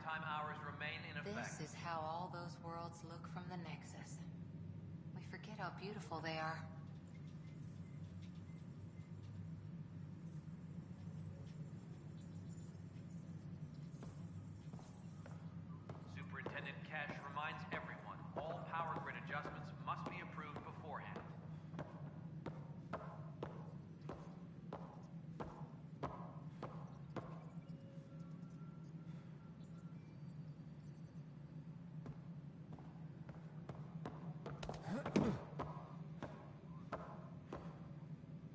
overtime hours remain in effect. This is how all those worlds look from the Nexus. We forget how beautiful they are. Superintendent Cash reminds everyone, all power grid adjustments must be approved beforehand.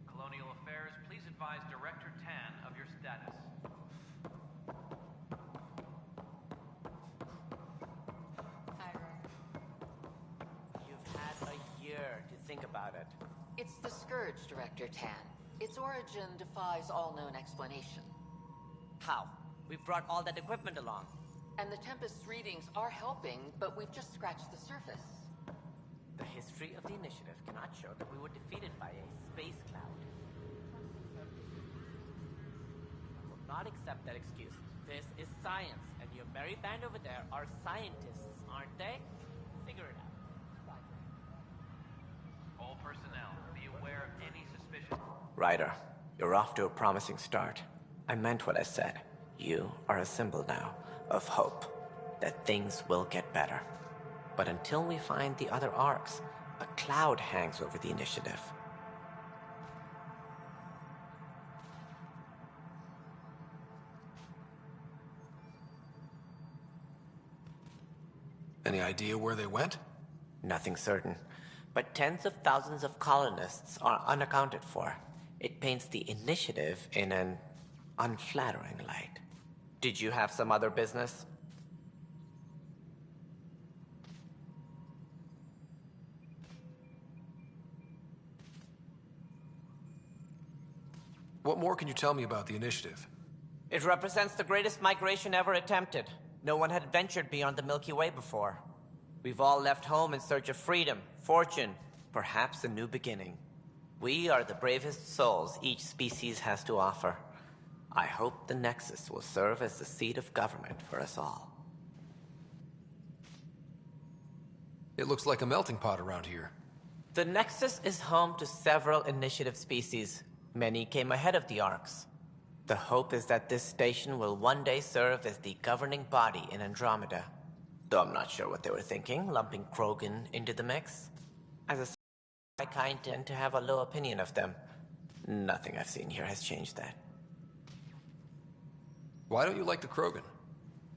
Colonial Affairs, please advise Director Tan of your status. You've had a year to think about it. It's the Scourge, Director Tan. Its origin defies all known explanation. How? We've brought all that equipment along. And the Tempest's readings are helping, but we've just scratched the surface. The history of the initiative cannot show that we were defeated by a space cloud. I will not accept that excuse. This is science, and your merry band over there are scientists, aren't they? Figure it out. All personnel, be aware of any suspicion. Ryder, you're off to a promising start. I meant what I said. You are a symbol now of hope that things will get better. But until we find the other arcs, a cloud hangs over the initiative. Any idea where they went? Nothing certain, but tens of thousands of colonists are unaccounted for. It paints the initiative in an unflattering light. Did you have some other business? What more can you tell me about the initiative? It represents the greatest migration ever attempted. No one had ventured beyond the Milky Way before. We've all left home in search of freedom, fortune, perhaps a new beginning. We are the bravest souls each species has to offer. I hope the Nexus will serve as the seat of government for us all. It looks like a melting pot around here. The Nexus is home to several initiative species. Many came ahead of the Arcs. The hope is that this station will one day serve as the governing body in Andromeda. Though I'm not sure what they were thinking, lumping Krogan into the mix. As a I tend to have a low opinion of them. Nothing I've seen here has changed that. Why don't you like the Krogan?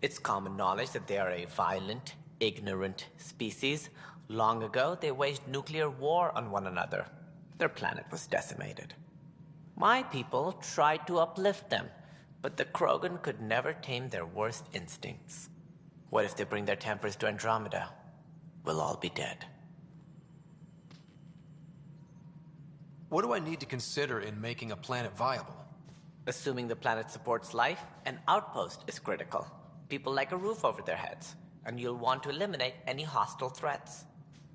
It's common knowledge that they are a violent, ignorant species. Long ago, they waged nuclear war on one another. Their planet was decimated. My people tried to uplift them, but the Krogan could never tame their worst instincts. What if they bring their tempers to Andromeda? We'll all be dead. What do I need to consider in making a planet viable? Assuming the planet supports life, an outpost is critical. People like a roof over their heads, and you'll want to eliminate any hostile threats.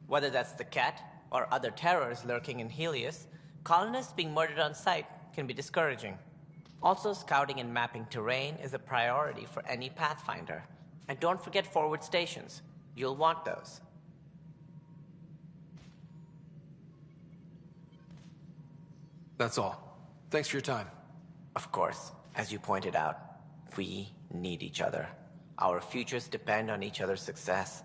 Whether that's the cat or other terrors lurking in Helios, colonists being murdered on sight can be discouraging. Also, scouting and mapping terrain is a priority for any Pathfinder. And don't forget forward stations. You'll want those. That's all. Thanks for your time. Of course, as you pointed out, we need each other. Our futures depend on each other's success.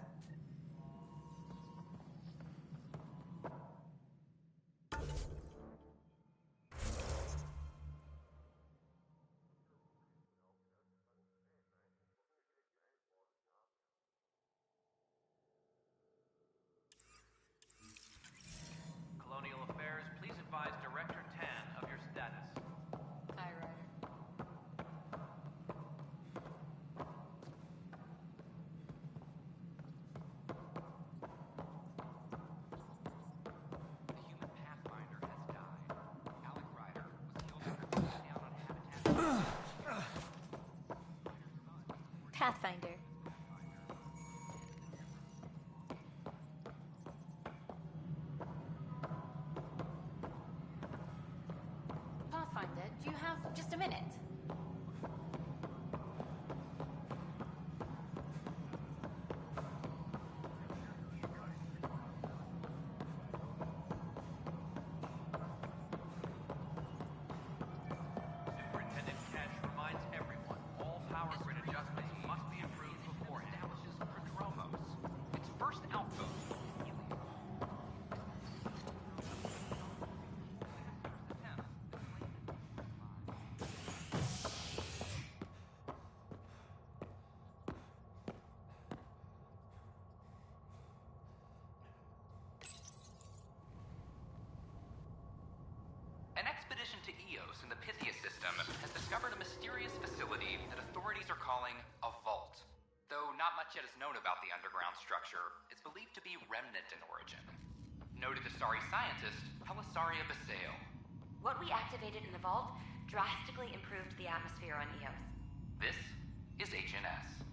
Colonial Affairs, please advise Director Tan of your status. Hi, Ryder. The human Pathfinder has died. Alec Ryder was killed down on habitat. Pathfinder. Pathfinder, do you have just a minute? An expedition to Eos in the Pythia system has discovered a mysterious facility that authorities are calling a vault. Though not much yet is known about the underground structure, it's believed to be remnant in origin. Noted Asari scientist Pelisaria Basale. What we activated in the vault drastically improved the atmosphere on Eos. This is HNS.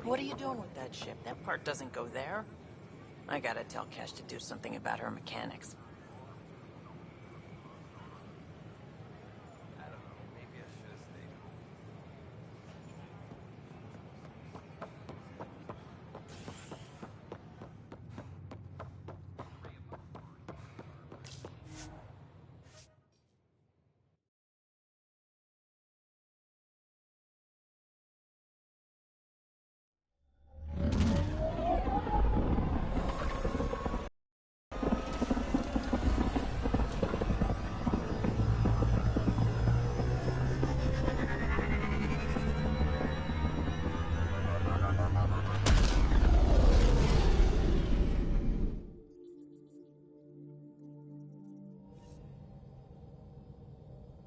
What are you doing with that ship? That part doesn't go there. I gotta tell Cash to do something about her mechanics.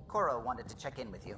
Coro wanted to check in with you.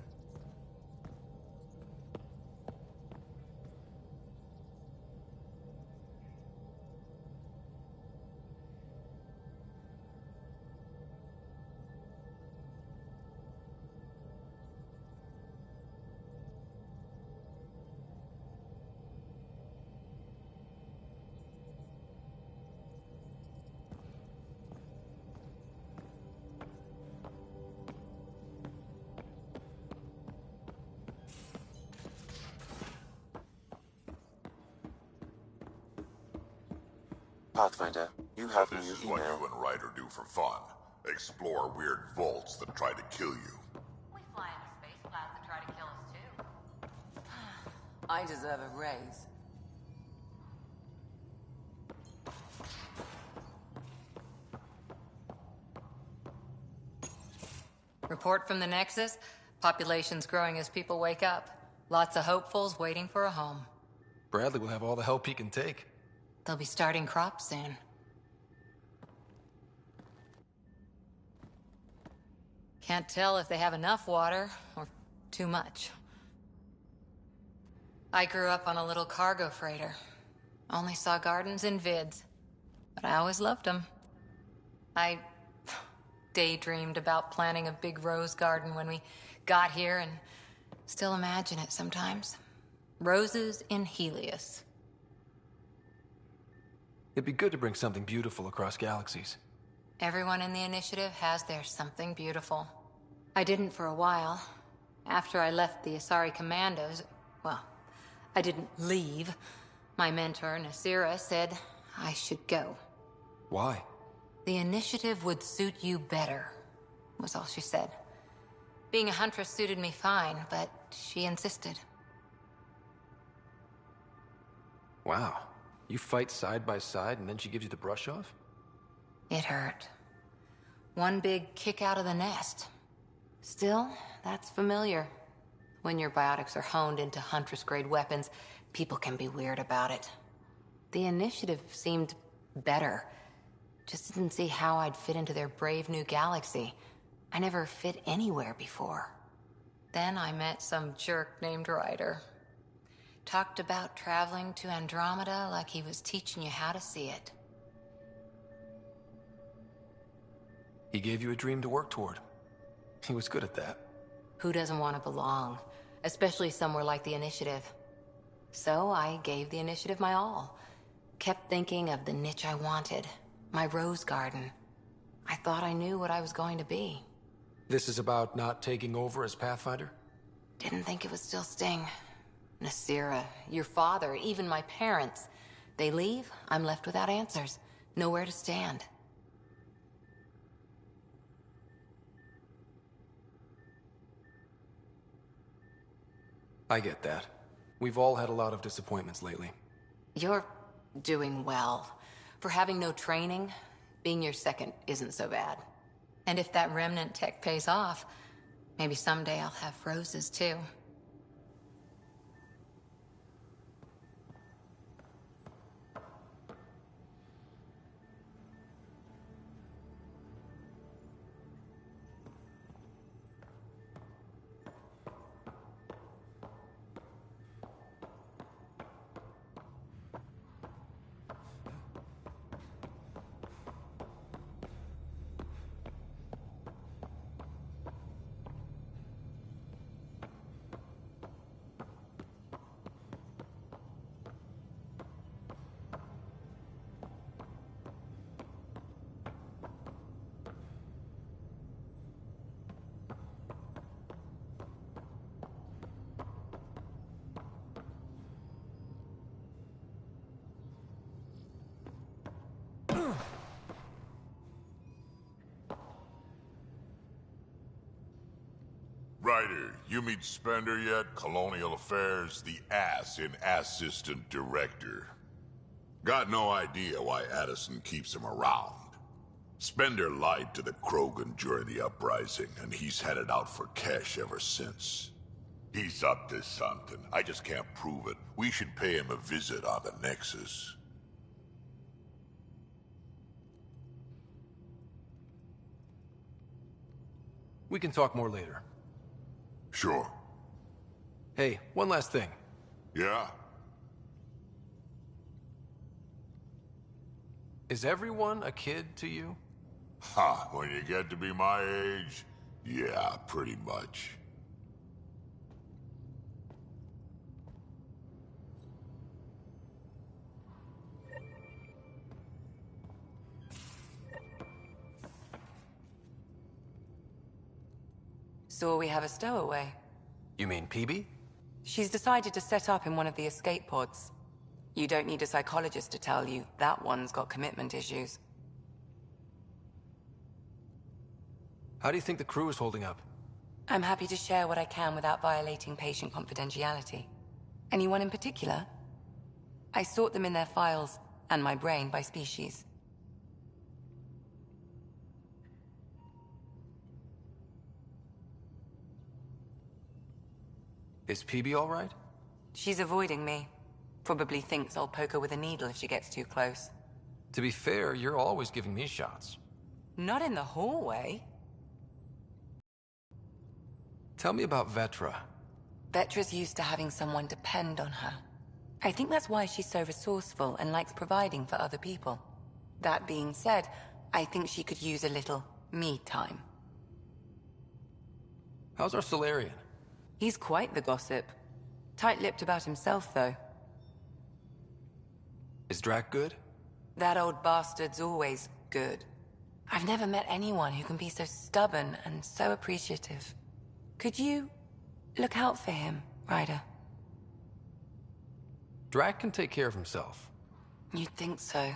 Pathfinder, you have This new is what email. you and Ryder do for fun. Explore weird vaults that try to kill you. We fly into space clouds that try to kill us too. I deserve a raise. Report from the Nexus. Population's growing as people wake up. Lots of hopefuls waiting for a home. Bradley will have all the help he can take. They'll be starting crops soon. Can't tell if they have enough water or too much. I grew up on a little cargo freighter. Only saw gardens in vids, but I always loved them. I daydreamed about planting a big rose garden when we got here and still imagine it sometimes. Roses in Helios. It'd be good to bring something beautiful across galaxies. Everyone in the initiative has their something beautiful. I didn't for a while. After I left the Asari Commandos, well, I didn't leave. My mentor, Nasira, said I should go. Why? The initiative would suit you better, was all she said. Being a huntress suited me fine, but she insisted. Wow. You fight side by side and then she gives you the brush off? It hurt. One big kick out of the nest. Still, that's familiar. When your biotics are honed into Huntress-grade weapons, people can be weird about it. The initiative seemed better. Just didn't see how I'd fit into their brave new galaxy. I never fit anywhere before. Then I met some jerk named Ryder. Talked about traveling to Andromeda like he was teaching you how to see it. He gave you a dream to work toward. He was good at that. Who doesn't want to belong? Especially somewhere like the Initiative. So I gave the Initiative my all. Kept thinking of the niche I wanted. My rose garden. I thought I knew what I was going to be. This is about not taking over as Pathfinder? Didn't think it would still sting. Nasira, your father, even my parents. They leave, I'm left without answers. Nowhere to stand. I get that. We've all had a lot of disappointments lately. You're doing well. For having no training, being your second isn't so bad. And if that remnant tech pays off, maybe someday I'll have roses too. Ryder, you meet Spender yet? Colonial Affairs, the ass in Assistant Director. Got no idea why Addison keeps him around. Spender lied to the Krogan during the uprising, and he's headed out for cash ever since. He's up to something. I just can't prove it. We should pay him a visit on the Nexus. We can talk more later. Sure. Hey, one last thing. Yeah? Is everyone a kid to you? Ha, when you get to be my age, yeah, pretty much. So we have a stowaway. You mean PB? She's decided to set up in one of the escape pods. You don't need a psychologist to tell you that one's got commitment issues. How do you think the crew is holding up? I'm happy to share what I can without violating patient confidentiality. Anyone in particular? I sort them in their files, and my brain by species. Is PB all right? She's avoiding me. Probably thinks I'll poke her with a needle if she gets too close. To be fair, you're always giving me shots. Not in the hallway. Tell me about Vetra. Vetra's used to having someone depend on her. I think that's why she's so resourceful and likes providing for other people. That being said, I think she could use a little me time. How's our Solarian? He's quite the gossip. Tight-lipped about himself, though. Is Drac good? That old bastard's always good. I've never met anyone who can be so stubborn and so appreciative. Could you look out for him, Ryder? Drac can take care of himself. You'd think so.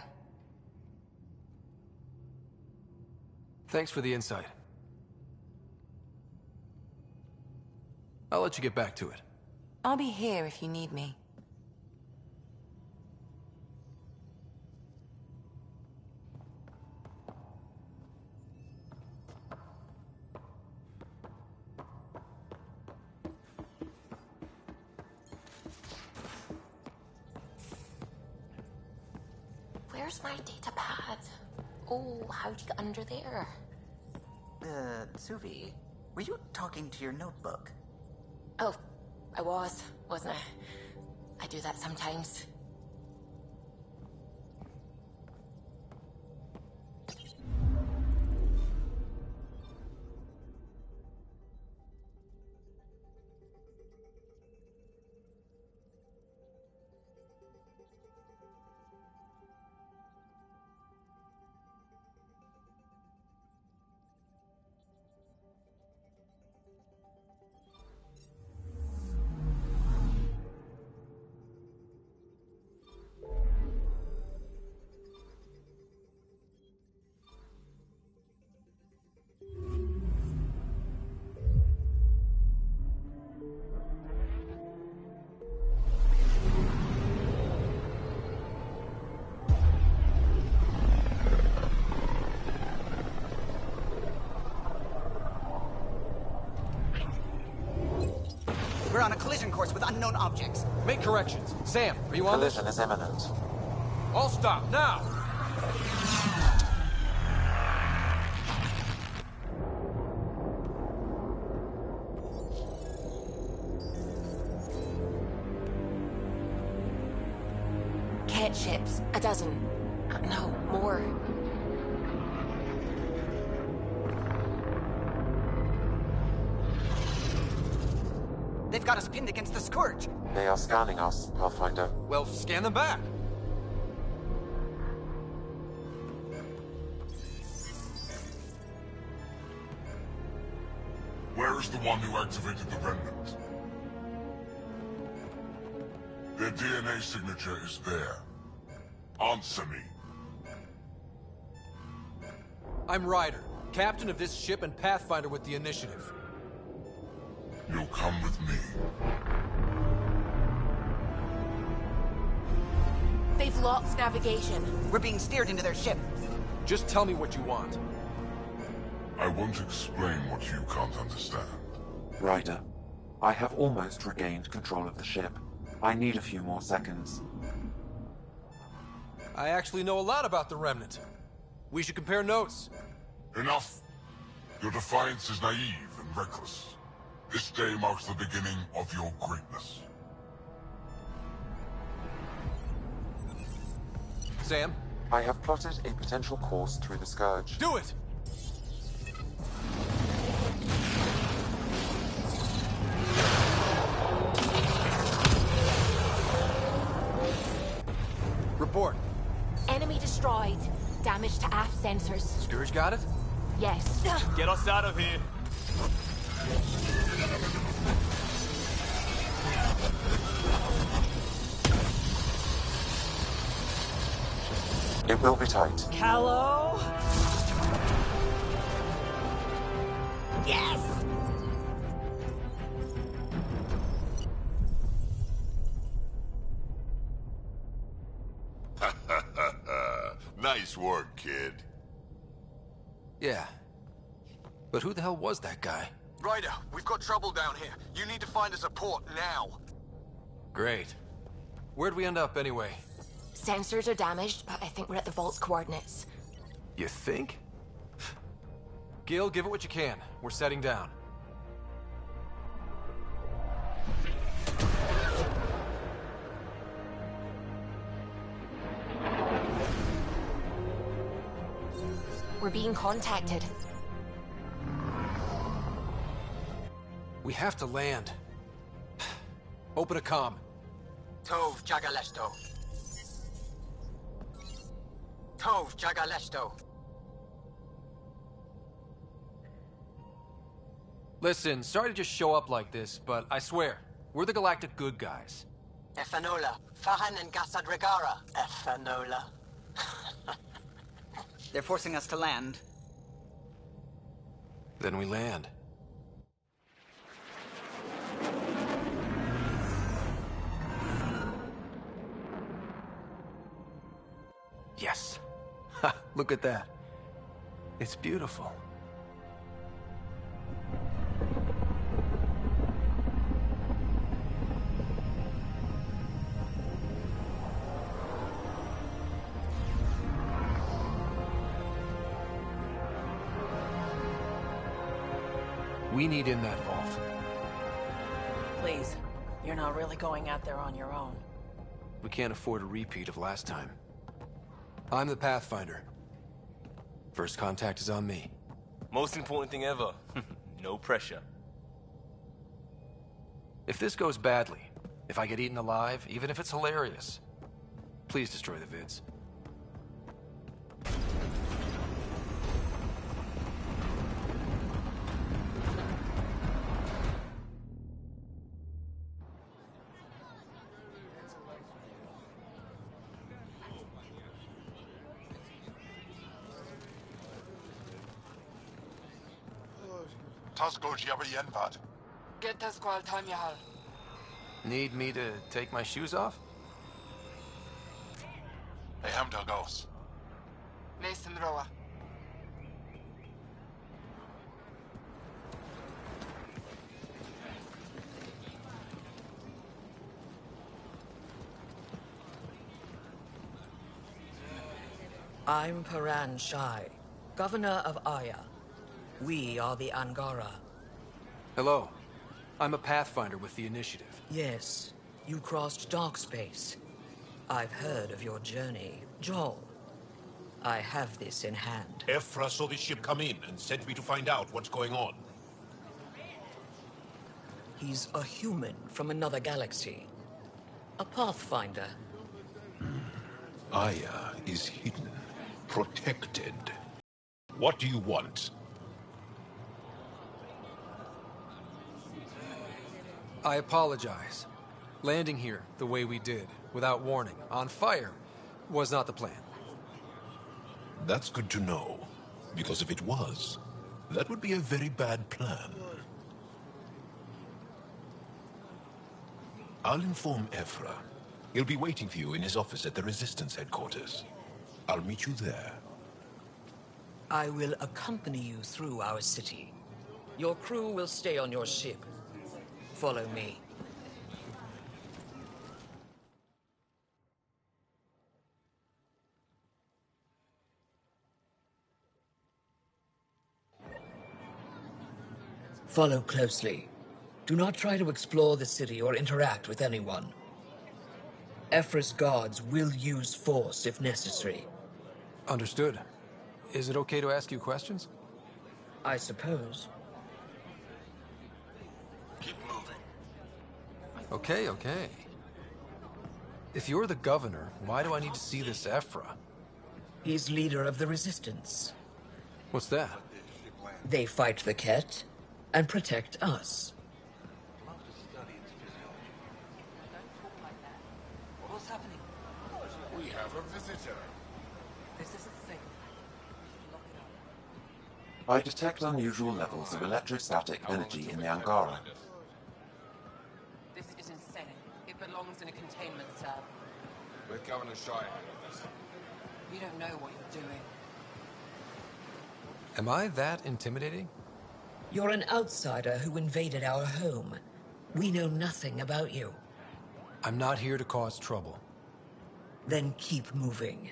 Thanks for the insight. I'll let you get back to it. I'll be here if you need me. Where's my data pad? Oh, how'd you get under there? Suvi, were you talking to your notebook? Oh, I wasn't I? I do that sometimes. collision course with unknown objects. Make corrections. Sam, are you on this? Collision is imminent. All stop, now! Cat ships. A dozen. No, more. They've got us pinned against the Scourge. They are scanning us, Pathfinder. Well, scan them back. Where is the one who activated the Remnant? Their DNA signature is there. Answer me. I'm Ryder, captain of this ship and Pathfinder with the initiative. You'll come with me. They've lost navigation. We're being steered into their ship. Just tell me what you want. I won't explain what you can't understand. Ryder, I have almost regained control of the ship. I need a few more seconds. I actually know a lot about the Remnant. We should compare notes. Enough! Your defiance is naive and reckless. This day marks the beginning of your greatness. Sam? I have plotted a potential course through the Scourge. Do it! Report. Enemy destroyed. Damage to aft sensors. Scourge got it? Yes. Get us out of here. It will be tight. Hello? Yes! Nice work, kid. Yeah. But who the hell was that guy? Ryder, we've got trouble down here. You need to find us a port now. Great. Where'd we end up anyway? Sensors are damaged, but I think we're at the vault's coordinates. You think? Gil, give it what you can. We're setting down. We're being contacted. We have to land. Open a comm. Tov Jagalesto. Tov Jagalesto. Listen, sorry to just show up like this, but I swear, we're the galactic good guys. Efanola. Fahan and Gasadregara. Efanola. They're forcing us to land. Then we land. Yes. Ha, look at that. It's beautiful. We need in that vault. Please, you're not really going out there on your own. We can't afford a repeat of last time. I'm the Pathfinder. First contact is on me. Most important thing ever. No pressure. If this goes badly, if I get eaten alive, even if it's hilarious, please destroy the vids. Get the squall time, Yahal. Need me to take my shoes off? They ham to ghost. Nathan Roa. I'm Paran Shai, Governor of Aya. We are the Angara. Hello. I'm a Pathfinder with the Initiative. Yes, you crossed dark space. I've heard of your journey, Joel. I have this in hand. Ephra saw this ship come in and sent me to find out what's going on. He's a human from another galaxy. A Pathfinder. Aya is hidden, protected. What do you want? I apologize. Landing here the way we did, without warning, on fire, was not the plan. That's good to know, because if it was, that would be a very bad plan. I'll inform Ephra. He'll be waiting for you in his office at the Resistance headquarters. I'll meet you there. I will accompany you through our city. Your crew will stay on your ship. Follow me. Follow closely. Do not try to explore the city or interact with anyone. Ephra's guards will use force if necessary. Understood. Is it okay to ask you questions? I suppose. Keep moving. Okay. If you're the governor, why do I need to see this Ephra? He's leader of the Resistance. What's that? They fight the Ket and protect us. What's happening? We have a visitor. This isn't safe. I detect unusual levels of electrostatic energy in the Angara. This is insane. It belongs in a containment cell. Let Governor Shai handle this. You don't know what you're doing. Am I that intimidating? You're an outsider who invaded our home. We know nothing about you. I'm not here to cause trouble. Then keep moving.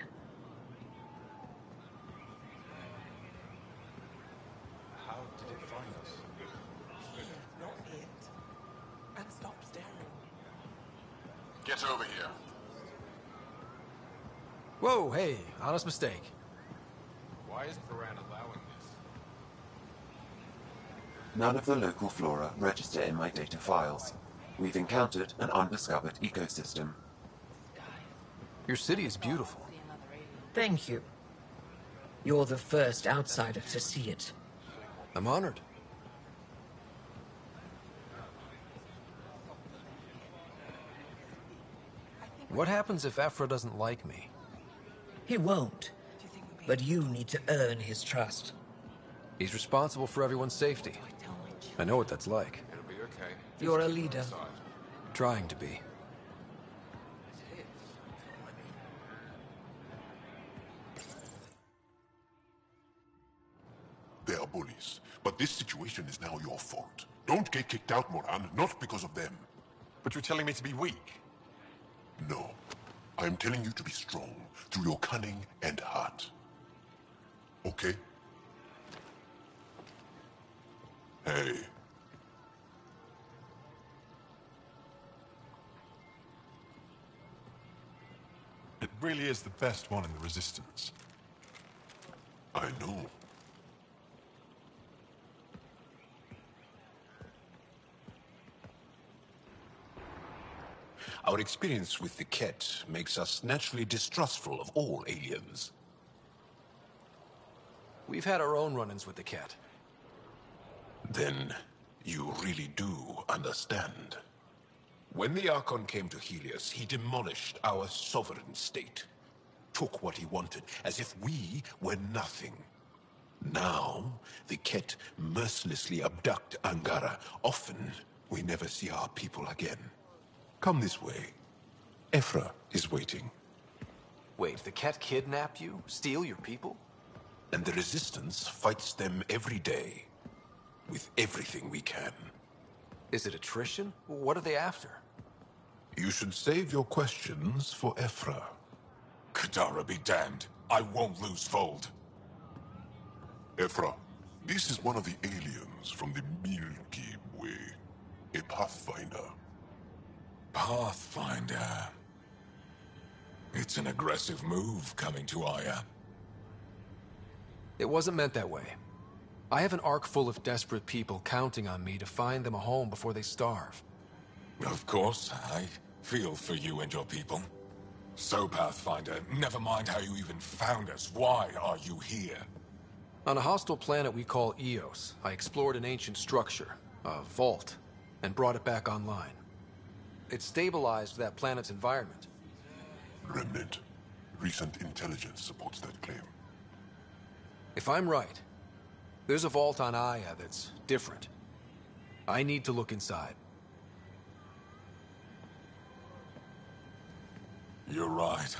How did it find us? Not it. And stop staring. Get over here. Whoa, hey, honest mistake. Why is Paran allowing this? None of the local flora register in my data files. We've encountered an undiscovered ecosystem. Your city is beautiful. Thank you. You're the first outsider to see it. I'm honored. What happens if Ephra doesn't like me? He won't. But you need to earn his trust. He's responsible for everyone's safety. I know what that's like. It'll be okay. You're a leader. Trying to be. They are bullies, but this situation is now your fault. Don't get kicked out, Moran, not because of them. But you're telling me to be weak? No. I am telling you to be strong through your cunning and heart. Okay? Hey. It really is the best one in the Resistance. I know. Our experience with the Ket makes us naturally distrustful of all aliens. We've had our own run-ins with the Ket. Then you really do understand. When the Archon came to Helios, he demolished our sovereign state. Took what he wanted, as if we were nothing. Now, the Ket mercilessly abduct Angara. Often, we never see our people again. Come this way. Ephra is waiting. Wait, the Ket kidnap you? Steal your people? And the Resistance fights them every day. With everything we can. Is it attrition? What are they after? You should save your questions for Ephra. Kadara be damned. I won't lose Fold. Ephra, this is one of the aliens from the Milky Way. A Pathfinder. Pathfinder. It's an aggressive move coming to Aya. It wasn't meant that way. I have an ark full of desperate people counting on me to find them a home before they starve. Of course, I feel for you and your people. So, Pathfinder, never mind how you even found us. Why are you here? On a hostile planet we call Eos, I explored an ancient structure, a vault, and brought it back online. It stabilized that planet's environment. Remnant. Recent intelligence supports that claim. If I'm right, there's a vault on Aya that's different. I need to look inside. You're right.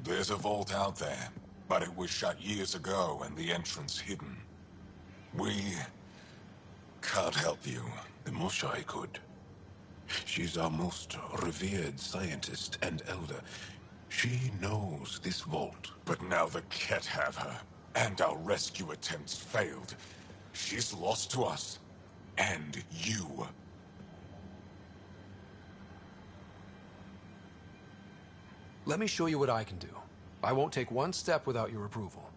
There's a vault out there, but it was shut years ago and the entrance hidden. We can't help you. The Moshai could. She's our most revered scientist and elder. She knows this vault. But now the Ket have her, and our rescue attempts failed. She's lost to us, and you. Let me show you what I can do. I won't take one step without your approval.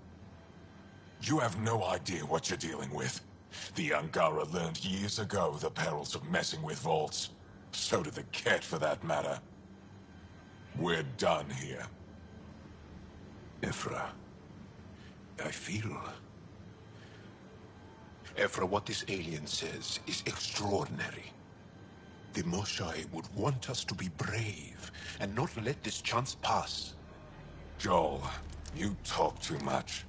You have no idea what you're dealing with. The Angara learned years ago the perils of messing with vaults. So did the Ket, for that matter. We're done here. Ephra, I feel... Ephra, what this alien says is extraordinary. The Moshai would want us to be brave and not let this chance pass. Joel, you talk too much.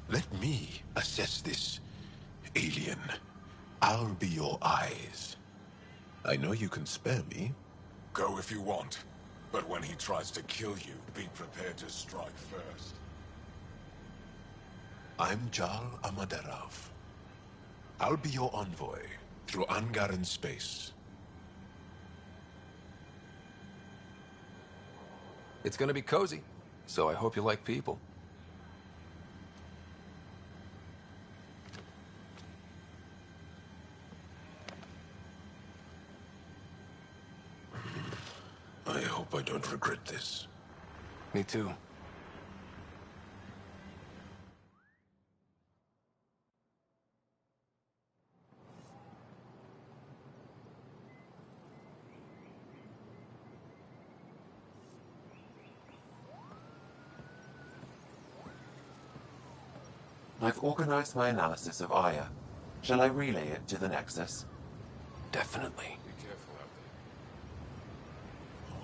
Let me assess this, alien. I'll be your eyes. I know you can spare me. Go if you want. But when he tries to kill you, be prepared to strike first. I'm Jal Amaderov. I'll be your envoy through Angaran space. It's gonna be cozy, so I hope you like people. I hope I don't regret this. Me too. I've organized my analysis of Aya. Shall I relay it to the Nexus? Definitely. Be careful out there.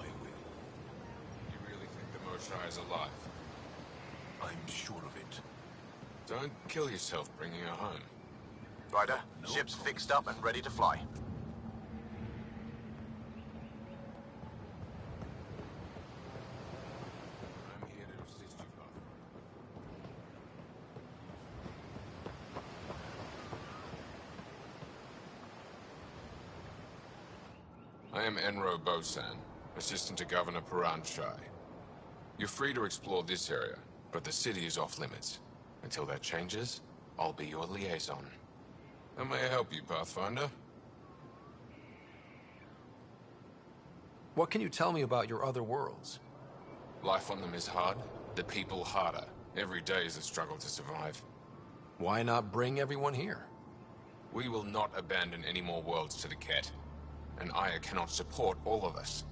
I will. You really think the Moshai is alive? I'm sure of it. Don't kill yourself bringing her home. Ryder, ship's fixed up and ready to fly. I'm here to assist you, Pathfinder. I am Enro Bosan, assistant to Governor Paran Shai. You're free to explore this area, but the city is off limits. Until that changes, I'll be your liaison. How may I help you, Pathfinder? What can you tell me about your other worlds? Life on them is hard, the people harder. Every day is a struggle to survive. Why not bring everyone here? We will not abandon any more worlds to the Ket, and Aya cannot support all of us.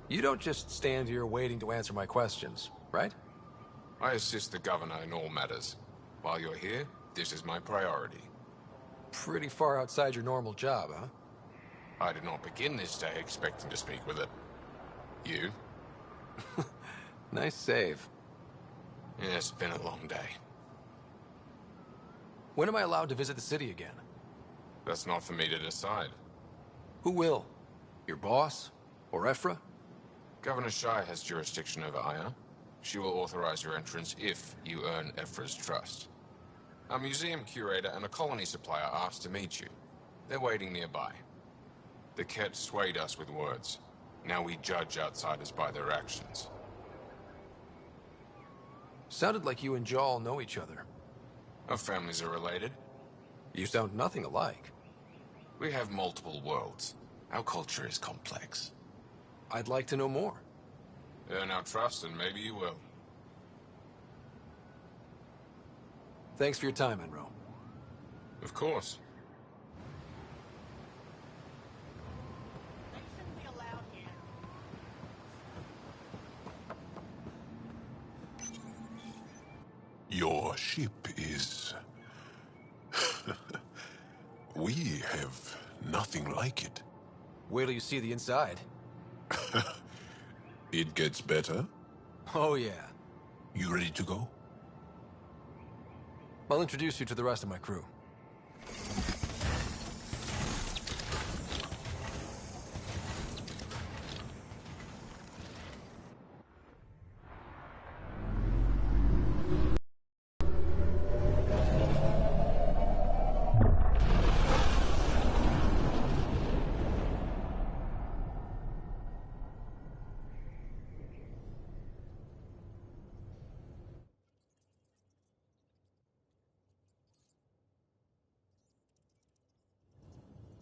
You don't just stand here waiting to answer my questions, right? I assist the governor in all matters. While you're here, this is my priority. Pretty far outside your normal job, huh? I did not begin this day expecting to speak with it. You? Nice save. Yeah, it's been a long day. When am I allowed to visit the city again? That's not for me to decide. Who will? Your boss? Or Ephra? Governor Shai has jurisdiction over Aya. She will authorize your entrance if you earn Ephra's trust. A museum curator and a colony supplier asked to meet you. They're waiting nearby. The Ket swayed us with words. Now we judge outsiders by their actions. Sounded like you and Jal know each other. Our families are related. You sound nothing alike. We have multiple worlds. Our culture is complex. I'd like to know more. Earn our trust and maybe you will. Thanks for your time, Enro. Of course. Your ship is... We have nothing like it. Wait till you see the inside. It gets better? Oh, yeah. You ready to go? I'll introduce you to the rest of my crew.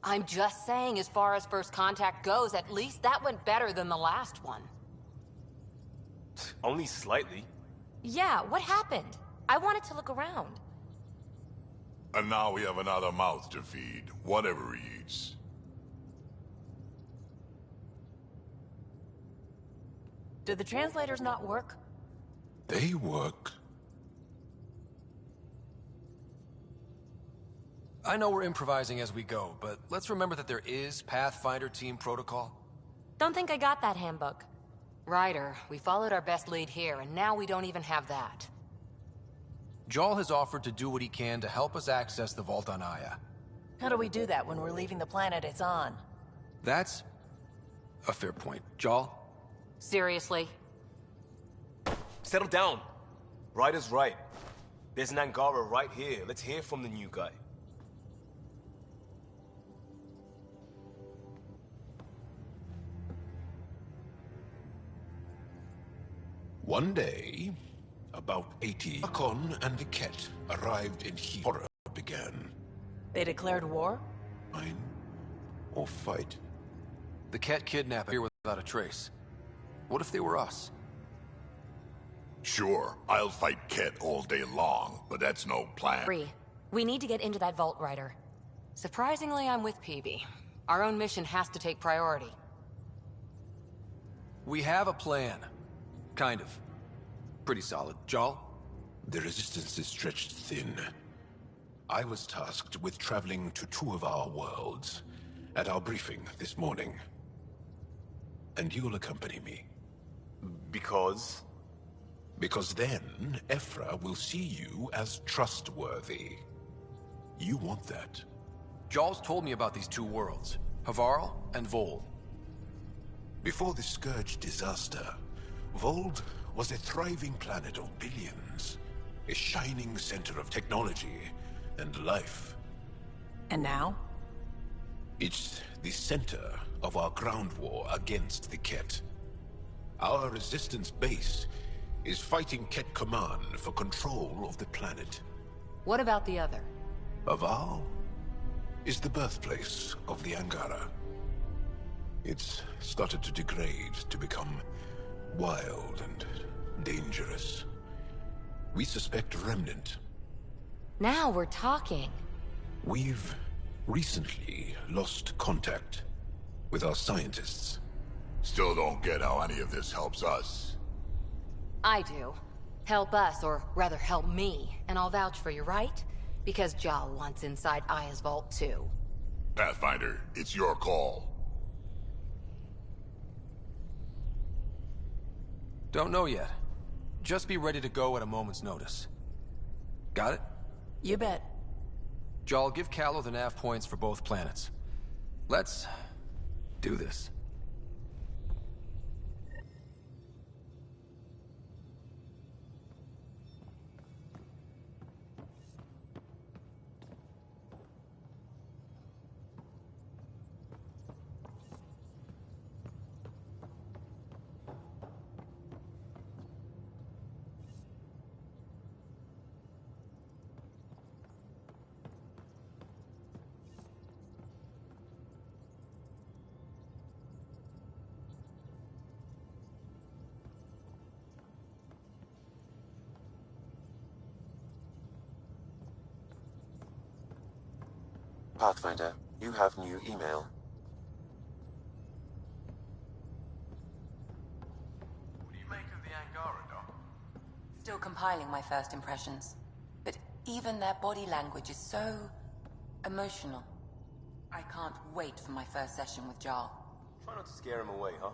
I'm just saying, as far as first contact goes, at least that went better than the last one. Only slightly. Yeah, what happened? I wanted to look around. And now we have another mouth to feed, whatever he eats. Did the translators not work? They work. I know we're improvising as we go, but let's remember that there is Pathfinder team protocol. Don't think I got that handbook. Ryder, we followed our best lead here, and now we don't even have that. Jal has offered to do what he can to help us access the vault on Aya. How do we do that when we're leaving the planet it's on? That's a fair point. Jal? Seriously? Settle down. Ryder's right. There's an Angara right here. Let's hear from the new guy. One day, about 80, Akon and the Ket arrived in He. Horror began. They declared war? Mine or fight? The Ket kidnapped here without a trace. What if they were us? Sure, I'll fight Ket all day long, but that's no plan. Bree, we need to get into that vault, Ryder. Surprisingly, I'm with Peavy. Our own mission has to take priority. We have a plan. Kind of. Pretty solid. Jal? The resistance is stretched thin. I was tasked with traveling to 2 of our worlds at our briefing this morning. And you'll accompany me. Because? Because then, Ephra will see you as trustworthy. You want that. Jal's told me about these 2 worlds. Havarl and Vol. Before the Scourge disaster, Vold was a thriving planet of billions. A shining center of technology and life. And now? It's the center of our ground war against the Ket. Our resistance base is fighting Ket Command for control of the planet. What about the other? Aval is the birthplace of the Angara. It's started to degrade, to become wild and dangerous. We suspect Remnant. Now we're talking. We've recently lost contact with our scientists. Still don't get how any of this helps us. I do. Help us, or rather help me, and I'll vouch for you, right? Because Jal wants inside Aya's vault too. Pathfinder, it's your call. Don't know yet. Just be ready to go at a moment's notice. Got it? You bet. Jal, give Callow the nav points for both planets. Let's do this. Pathfinder, you have new email. What do you make of the Angara, Doc? Still compiling my first impressions. But even their body language is so emotional. I can't wait for my first session with Jarl. Try not to scare him away, huh?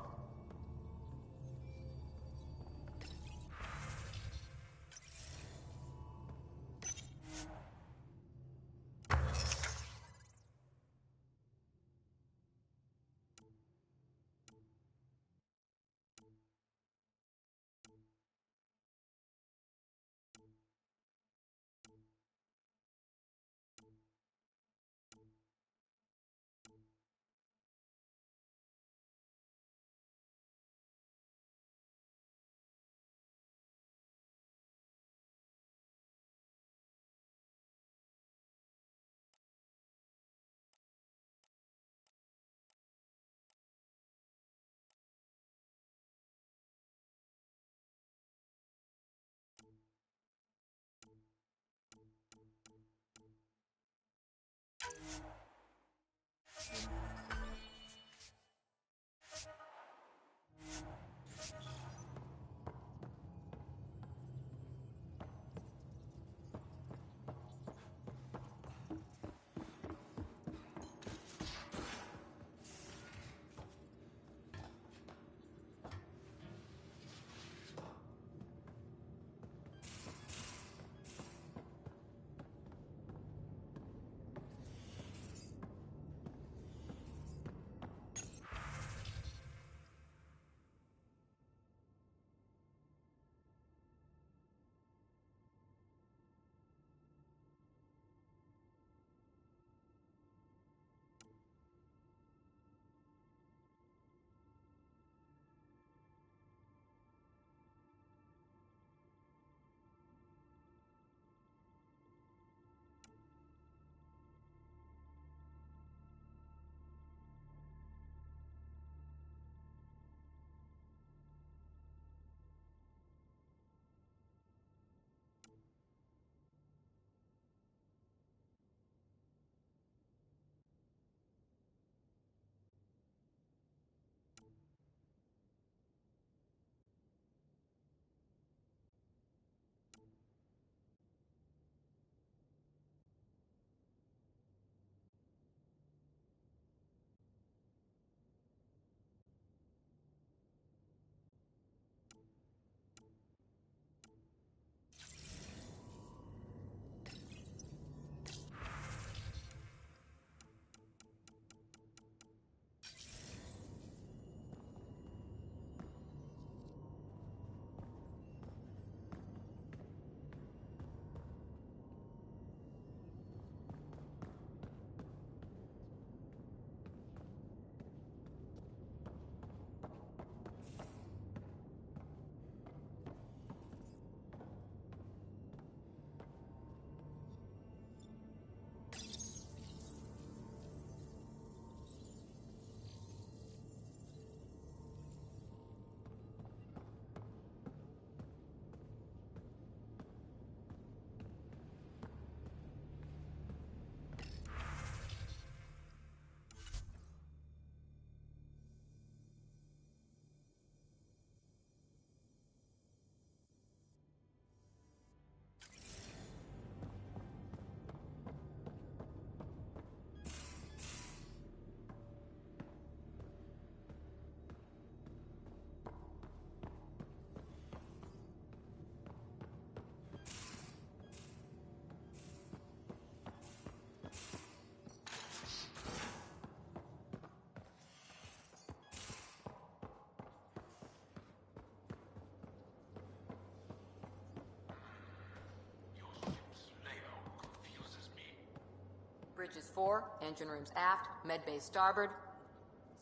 Bridges 4, engine rooms aft, med bay starboard.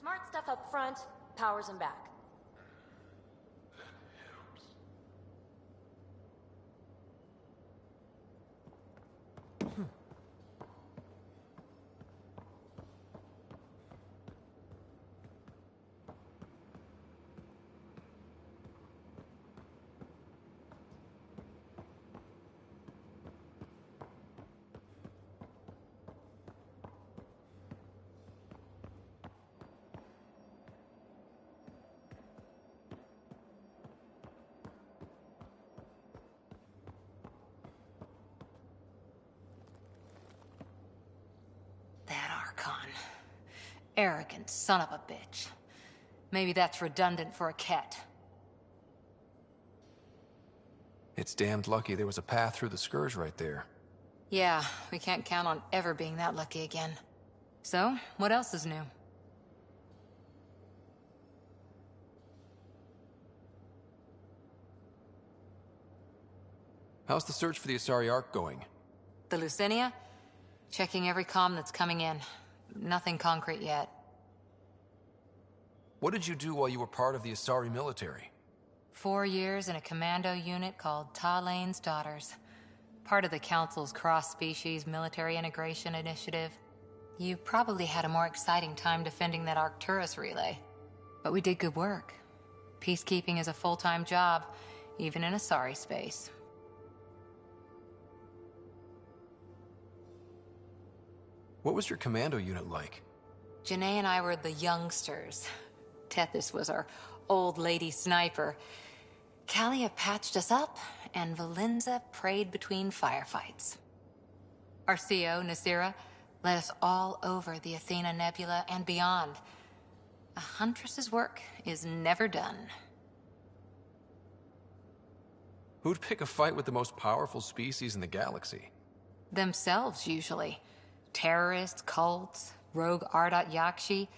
Smart stuff up front, powers them back. Arrogant son of a bitch. Maybe that's redundant for a cat. It's damned lucky there was a path through the Scourge right there. Yeah, we can't count on ever being that lucky again. So, what else is new? How's the search for the Asari Ark going? The Lucinia? Checking every comm that's coming in. Nothing concrete yet. What did you do while you were part of the Asari military? 4 years in a commando unit called Talane's Daughters. Part of the Council's cross-species military integration initiative. You probably had a more exciting time defending that Arcturus relay. But we did good work. Peacekeeping is a full-time job, even in Asari space. What was your commando unit like? Janae and I were the youngsters. Tethys was our old lady sniper. Kalia patched us up, and Valenza prayed between firefights. Our CO, Nasira, led us all over the Athena Nebula and beyond. A huntress's work is never done. Who'd pick a fight with the most powerful species in the galaxy? Themselves, usually. Terrorists, cults, rogue Ardat Yakshi,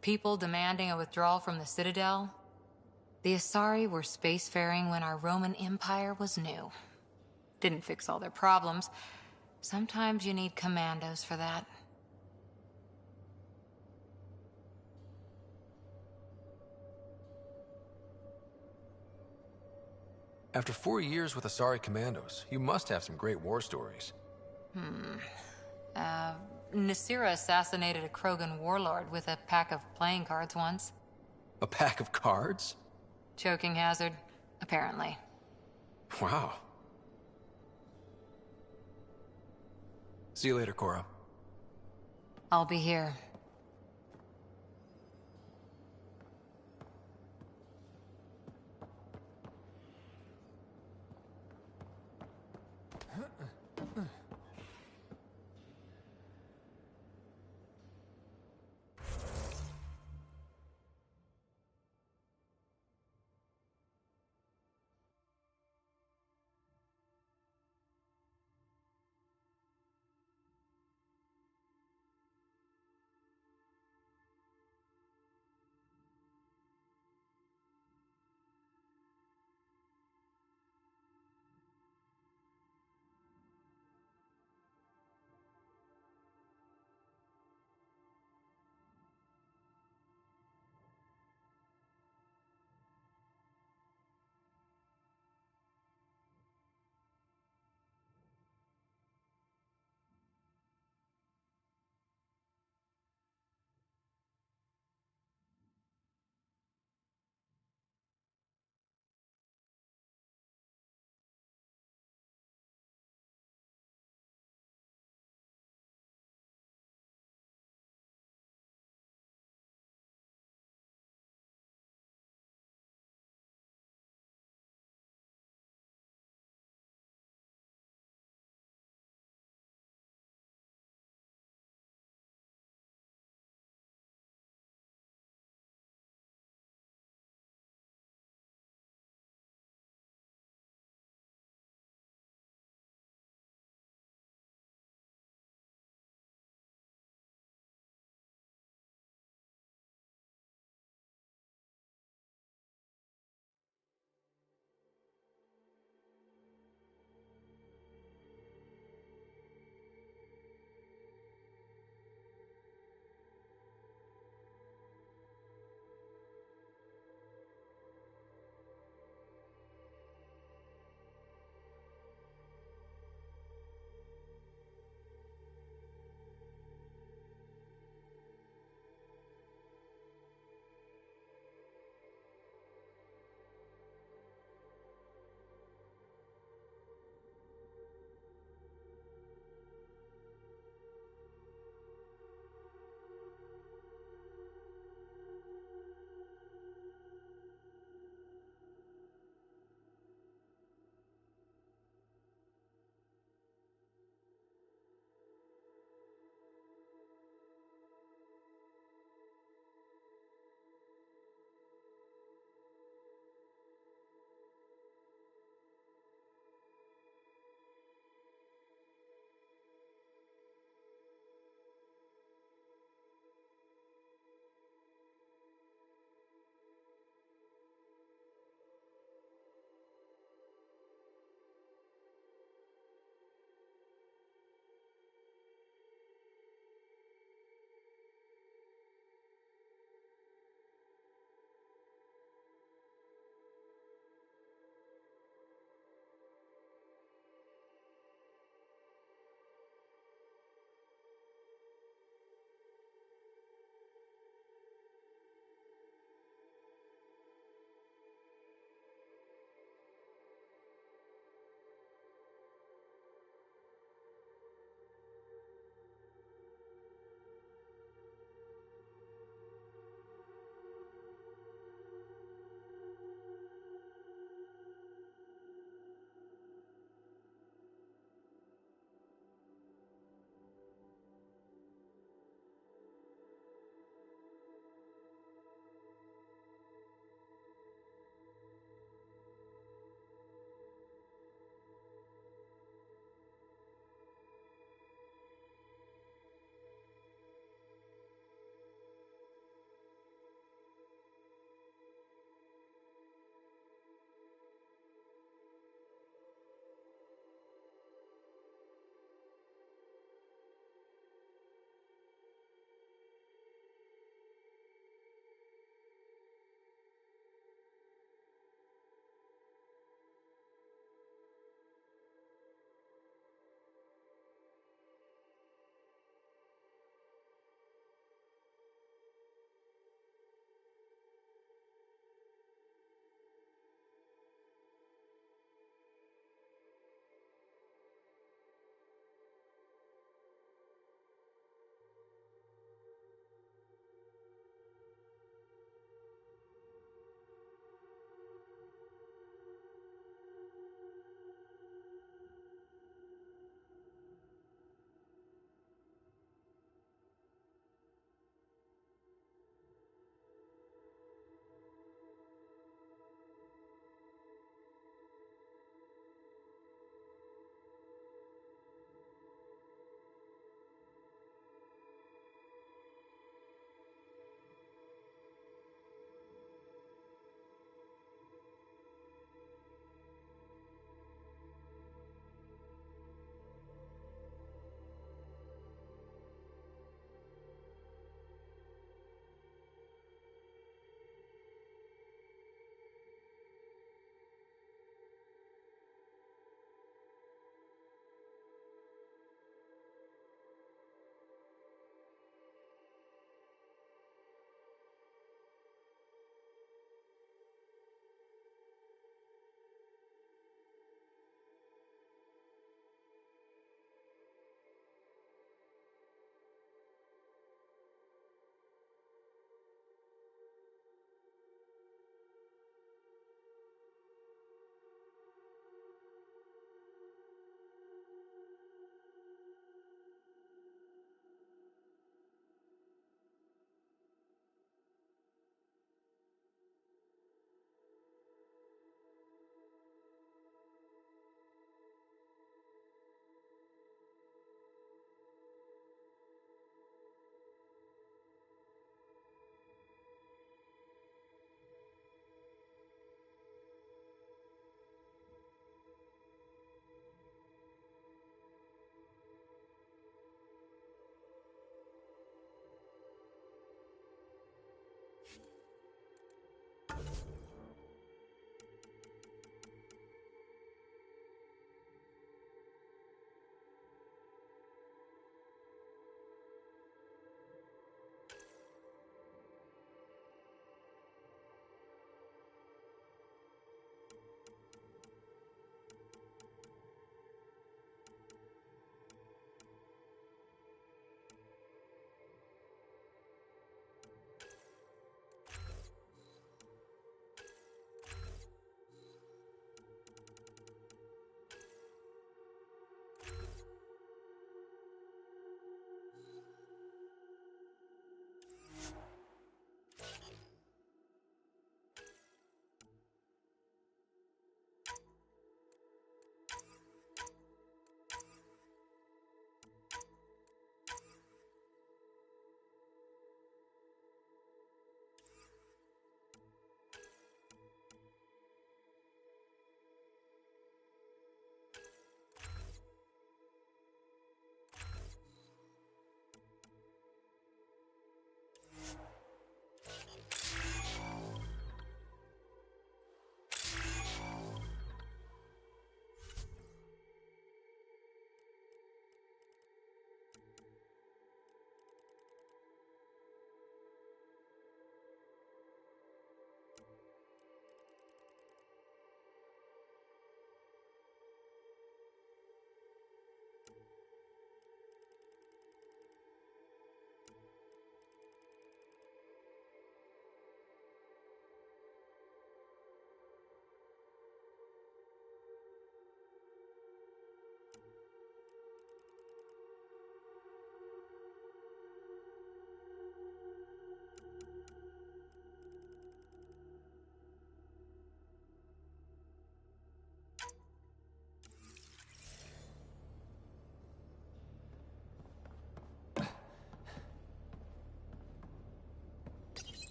people demanding a withdrawal from the Citadel. The Asari were spacefaring when our Roman Empire was new. Didn't fix all their problems. Sometimes you need commandos for that. After 4 years with Asari commandos, you must have some great war stories. Nasira assassinated a Krogan warlord with a pack of playing cards once. A pack of cards? Choking hazard, apparently. Wow. See you later, Cora. I'll be here.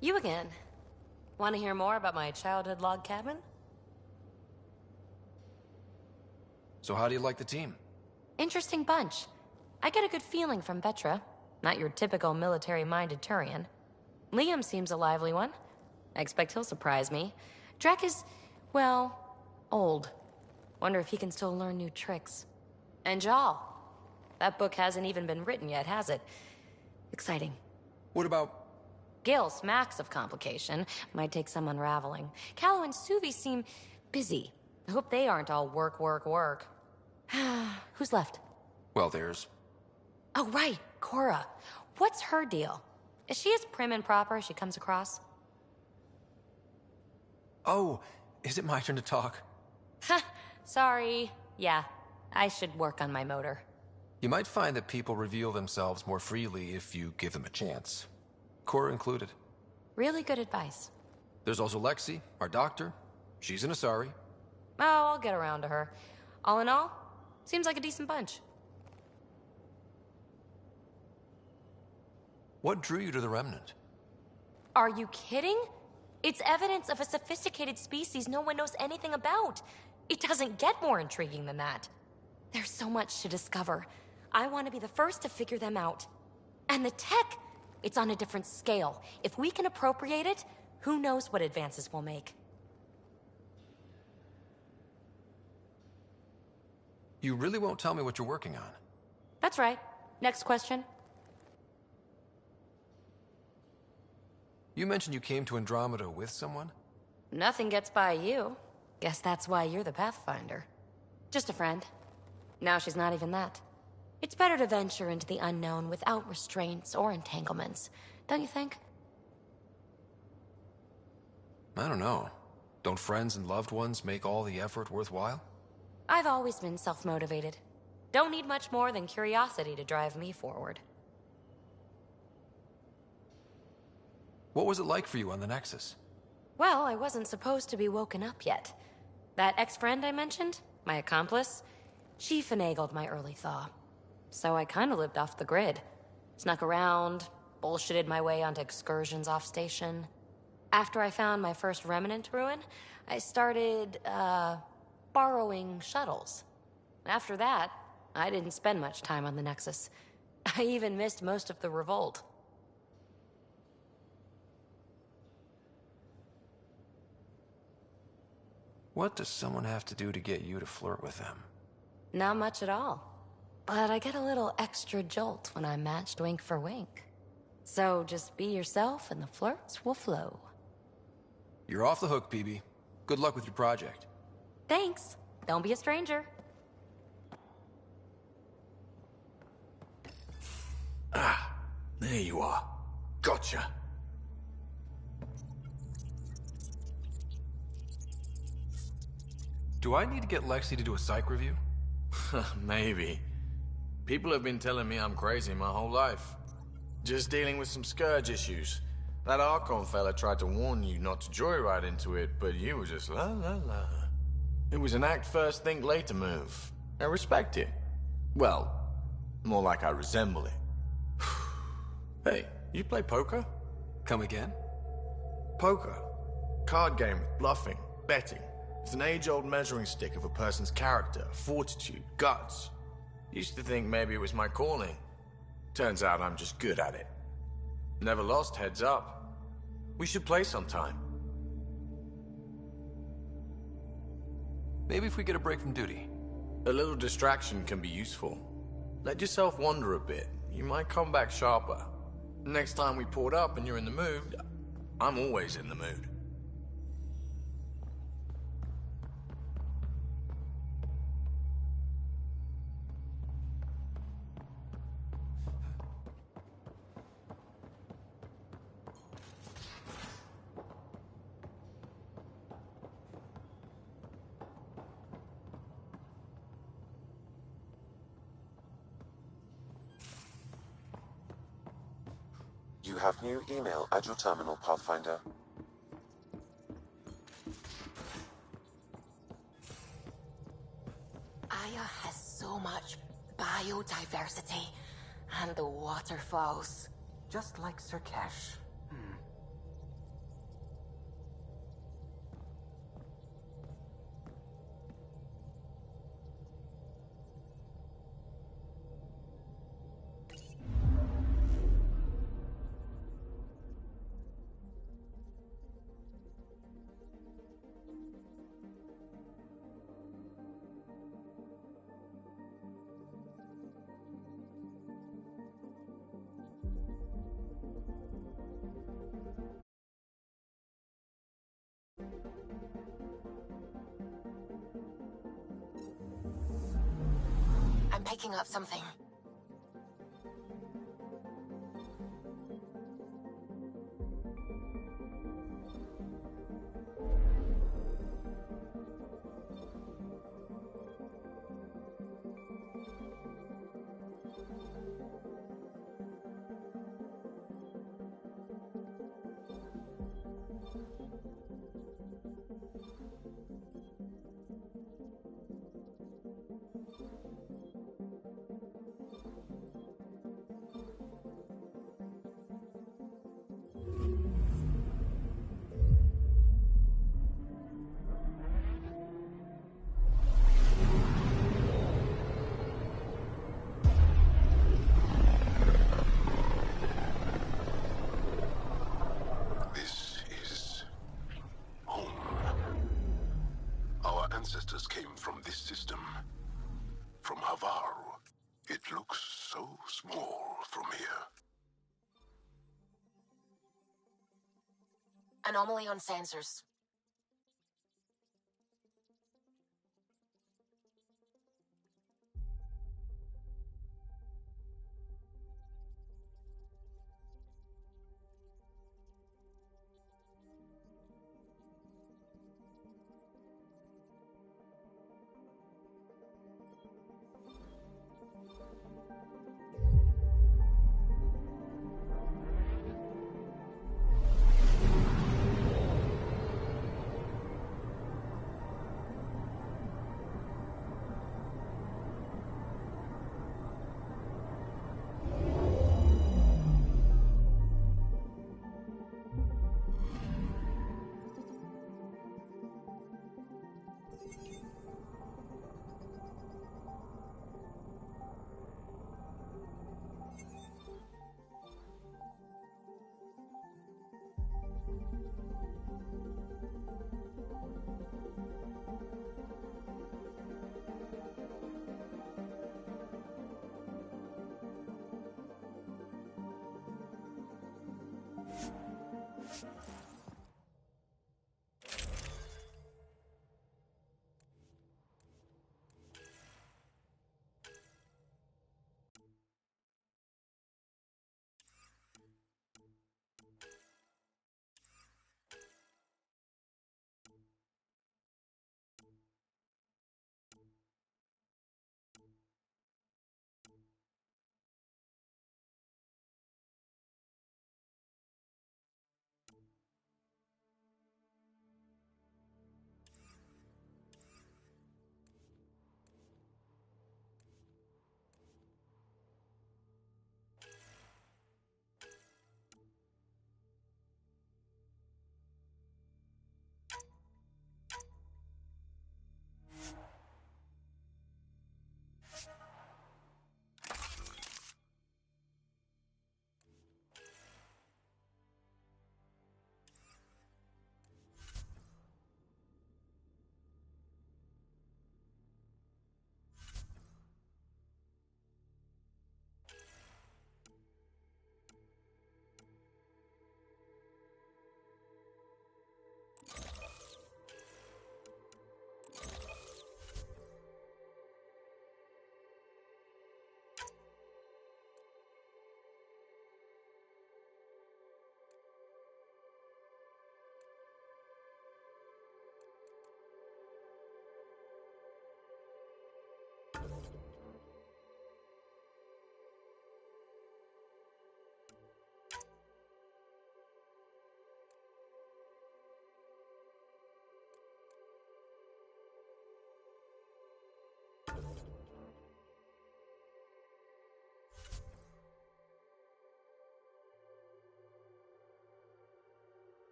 You again. Want to hear more about my childhood log cabin? So how do you like the team? Interesting bunch. I get a good feeling from Vetra. Not your typical military-minded Turian. Liam seems a lively one. I expect he'll surprise me. Drek is, well, old. Wonder if he can still learn new tricks. And Jal. That book hasn't even been written yet, has it? Exciting. What about... Gil smacks of complication. Might take some unraveling. Callow and Suvi seem busy. I hope they aren't all work, work, work. Who's left? Well, there's... Oh, right. Cora. What's her deal? Is she as prim and proper as she comes across? Oh, is it my turn to talk? Ha! Sorry. Yeah, I should work on my motor. You might find that people reveal themselves more freely if you give them a chance. Cora included. Really good advice. There's also Lexi, our doctor. She's an Asari. Oh, I'll get around to her. All in all, seems like a decent bunch. What drew you to the Remnant? Are you kidding? It's evidence of a sophisticated species no one knows anything about. It doesn't get more intriguing than that. There's so much to discover. I want to be the first to figure them out. And the tech, it's on a different scale. If we can appropriate it, who knows what advances we'll make. You really won't tell me what you're working on? That's right. Next question. You mentioned you came to Andromeda with someone? Nothing gets by you. Guess that's why you're the Pathfinder. Just a friend. Now she's not even that. It's better to venture into the unknown without restraints or entanglements, don't you think? I don't know. Don't friends and loved ones make all the effort worthwhile? I've always been self-motivated. Don't need much more than curiosity to drive me forward. What was it like for you on the Nexus? Well, I wasn't supposed to be woken up yet. That ex-friend I mentioned, my accomplice, she finagled my early thaw. So I kinda lived off the grid. Snuck around, bullshitted my way onto excursions off station. After I found my first remnant ruin, I started, borrowing shuttles. After that, I didn't spend much time on the Nexus. I even missed most of the revolt. What does someone have to do to get you to flirt with them? Not much at all. But I get a little extra jolt when I'm matched wink for wink. So just be yourself and the flirts will flow. You're off the hook, PB. Good luck with your project. Thanks. Don't be a stranger. Ah, there you are. Gotcha. Do I need to get Lexi to do a psych review? Maybe. People have been telling me I'm crazy my whole life. Just dealing with some scourge issues. That Archon fella tried to warn you not to joyride into it, but you were just la la la. It was an act first, think later move. I respect it. Well, more like I resemble it. Hey, you play poker? Come again? Poker. Card game with bluffing, betting. It's an age-old measuring stick of a person's character, fortitude, guts. Used to think maybe it was my calling. Turns out I'm just good at it. Never lost heads up. We should play sometime. Maybe if we get a break from duty. A little distraction can be useful. Let yourself wander a bit. You might come back sharper. Next time we port up and you're in the mood, I'm always in the mood. You have new email at your terminal, Pathfinder. Aya has so much biodiversity, and the waterfalls. Just like Sirkesh. I'm picking up something. Ancestors came from this system. From Havaru. It looks so small from here. Anomaly on sensors.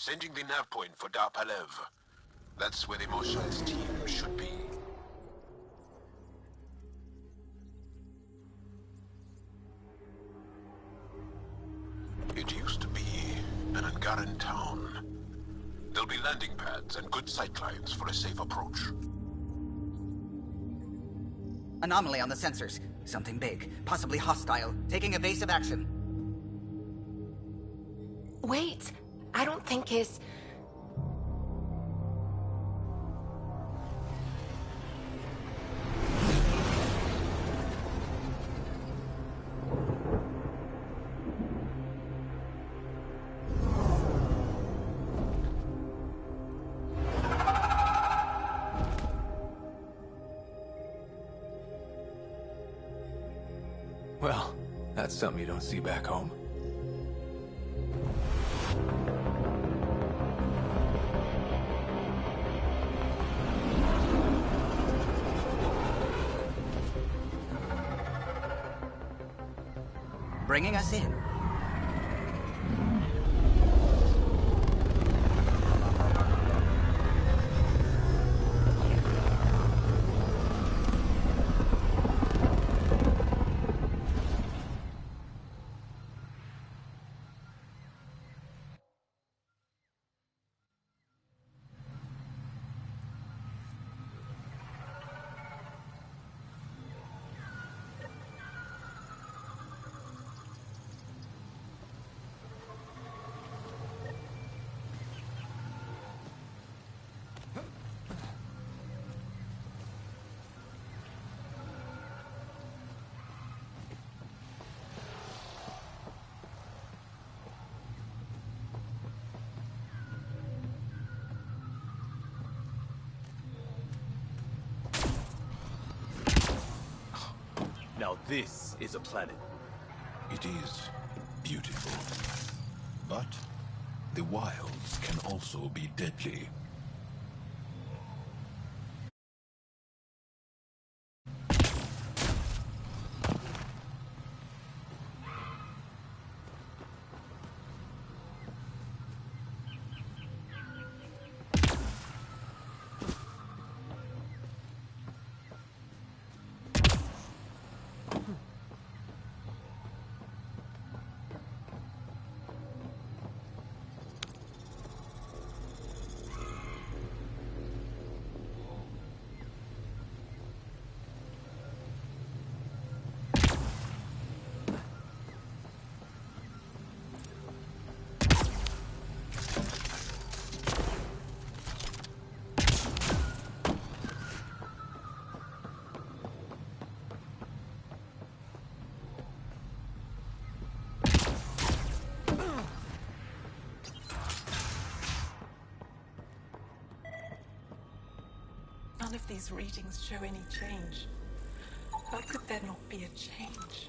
Sending the nav point for Darpalev. That's where the Mosha's team should be. It used to be an Angaran town. There'll be landing pads and good sightlines for a safe approach. Anomaly on the sensors. Something big, possibly hostile, taking evasive action. Wait, I don't think his... Well, that's something you don't see back home. Bringing us in. Now this is a planet. It is beautiful. But the wilds can also be deadly. None of these readings show any change. How could there not be a change?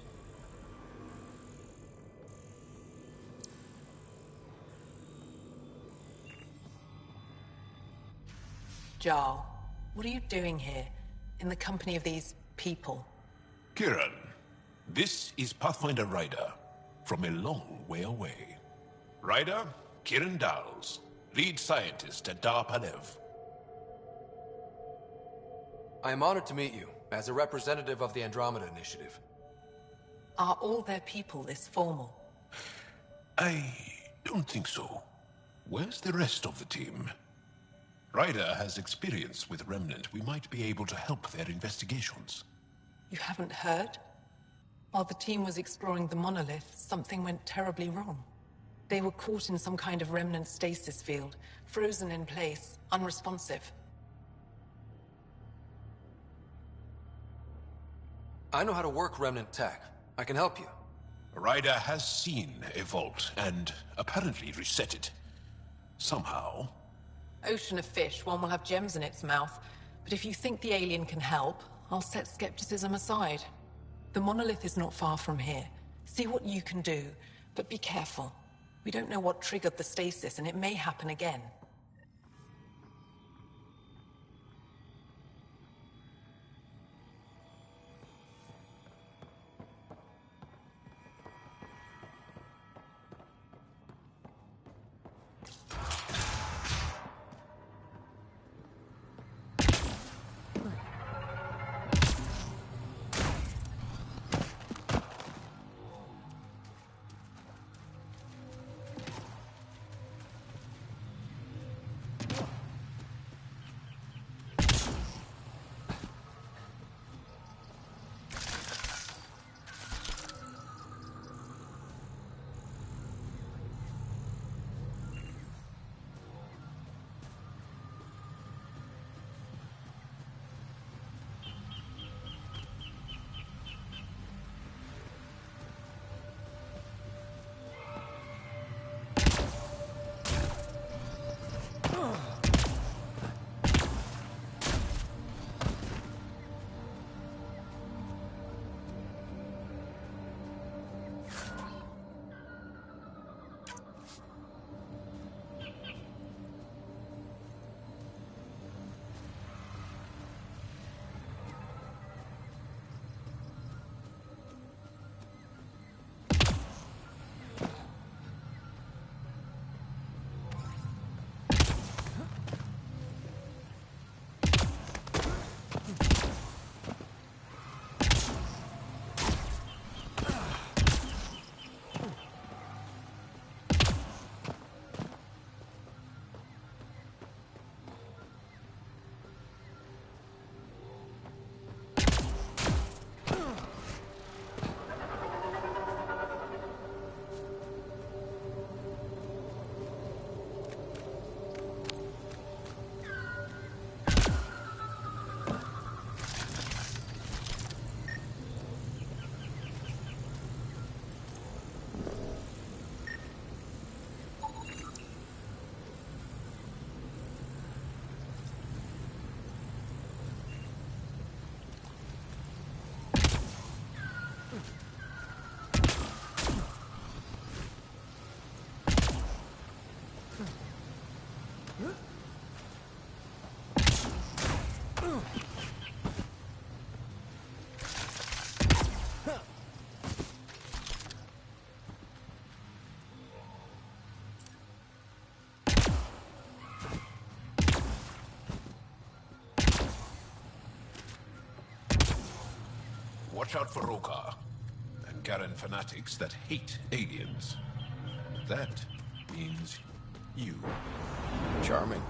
Jarl, what are you doing here, in the company of these people? Kiran, this is Pathfinder Ryder, from a long way away. Ryder, Kiran Dals, lead scientist at Dar Palev. I am honored to meet you, as a representative of the Andromeda Initiative. Are all their people this formal? I don't think so. Where's the rest of the team? Ryder has experience with Remnant. We might be able to help their investigations. You haven't heard? While the team was exploring the monolith, something went terribly wrong. They were caught in some kind of Remnant stasis field, frozen in place, unresponsive. I know how to work Remnant tech. I can help you. Ryder has seen a vault, and apparently reset it. Somehow. Ocean of fish, one will have gems in its mouth. But if you think the alien can help, I'll set skepticism aside. The monolith is not far from here. See what you can do, but be careful. We don't know what triggered the stasis, and it may happen again. Watch out for Rokar and Garen fanatics that hate aliens. That means you. Charming.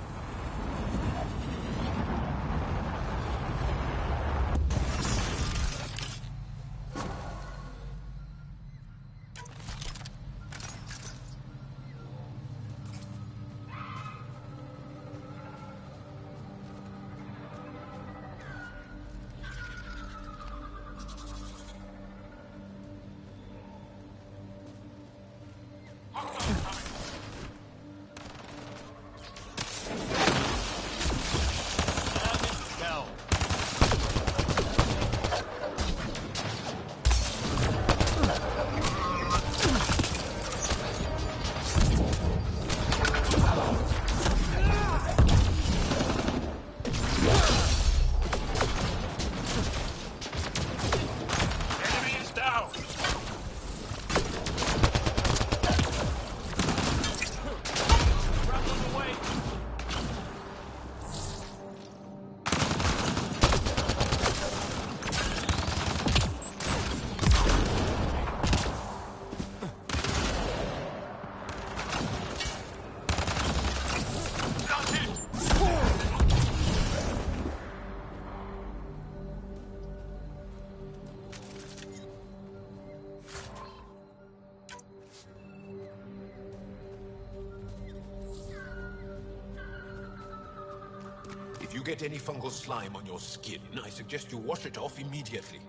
If you get any fungal slime on your skin, I suggest you wash it off immediately.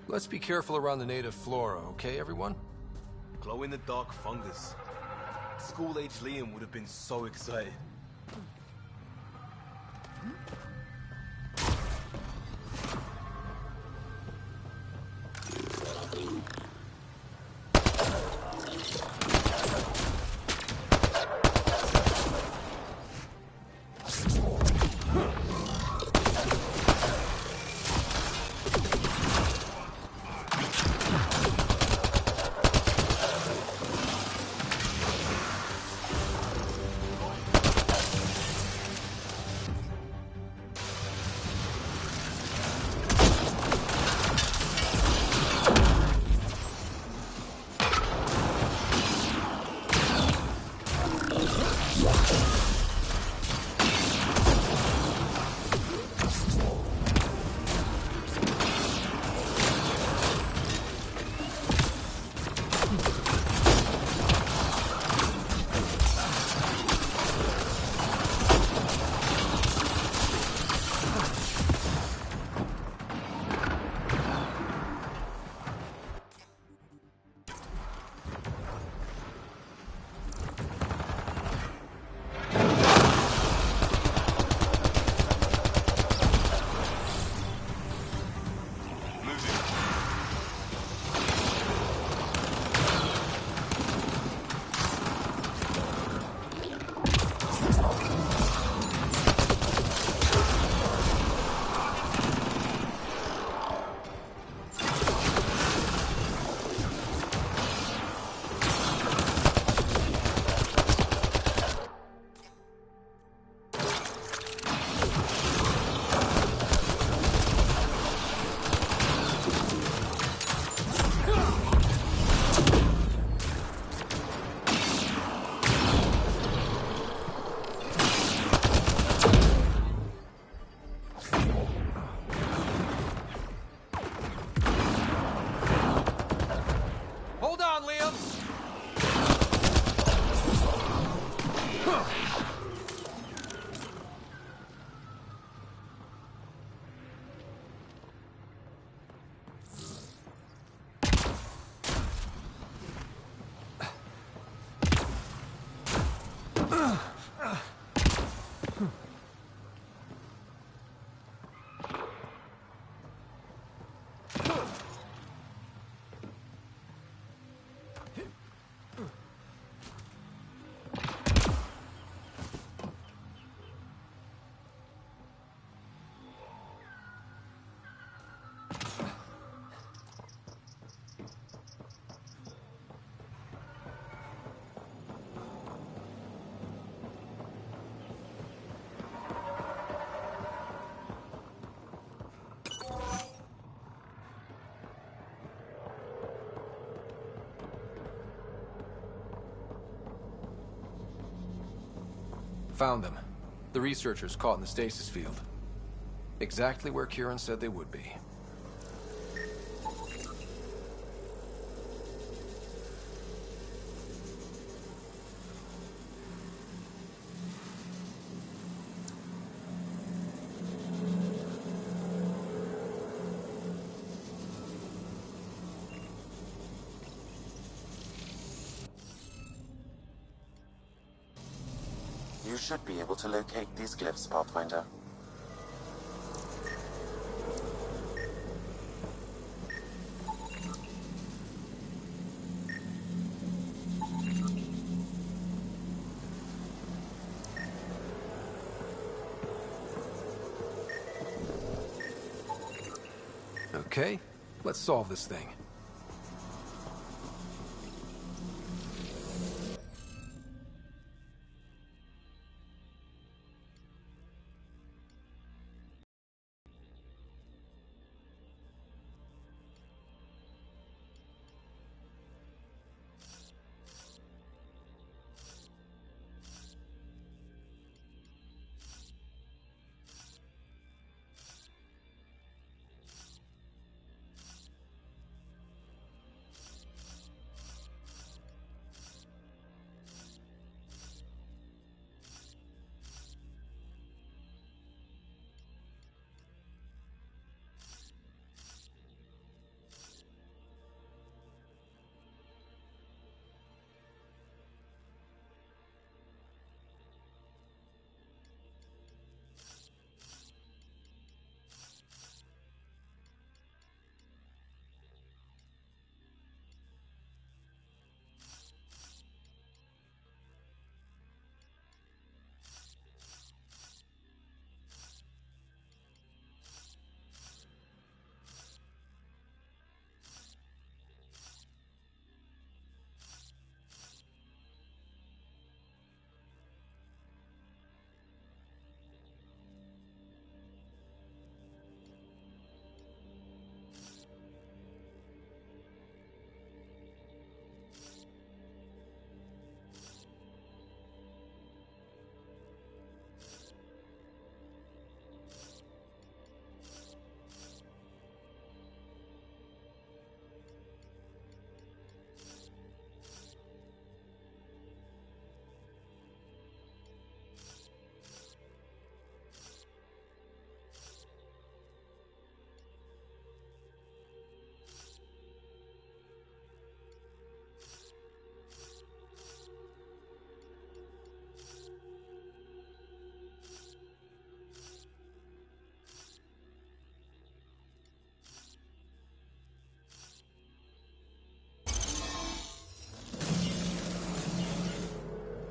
Let's be careful around the native flora, okay, everyone? Glow-in-the-dark fungus. School-age Liam would have been so excited. Found them. The researchers caught in the stasis field. Exactly where Kieran said they would be. You should be able to locate these glyphs, Pathfinder. Okay, let's solve this thing.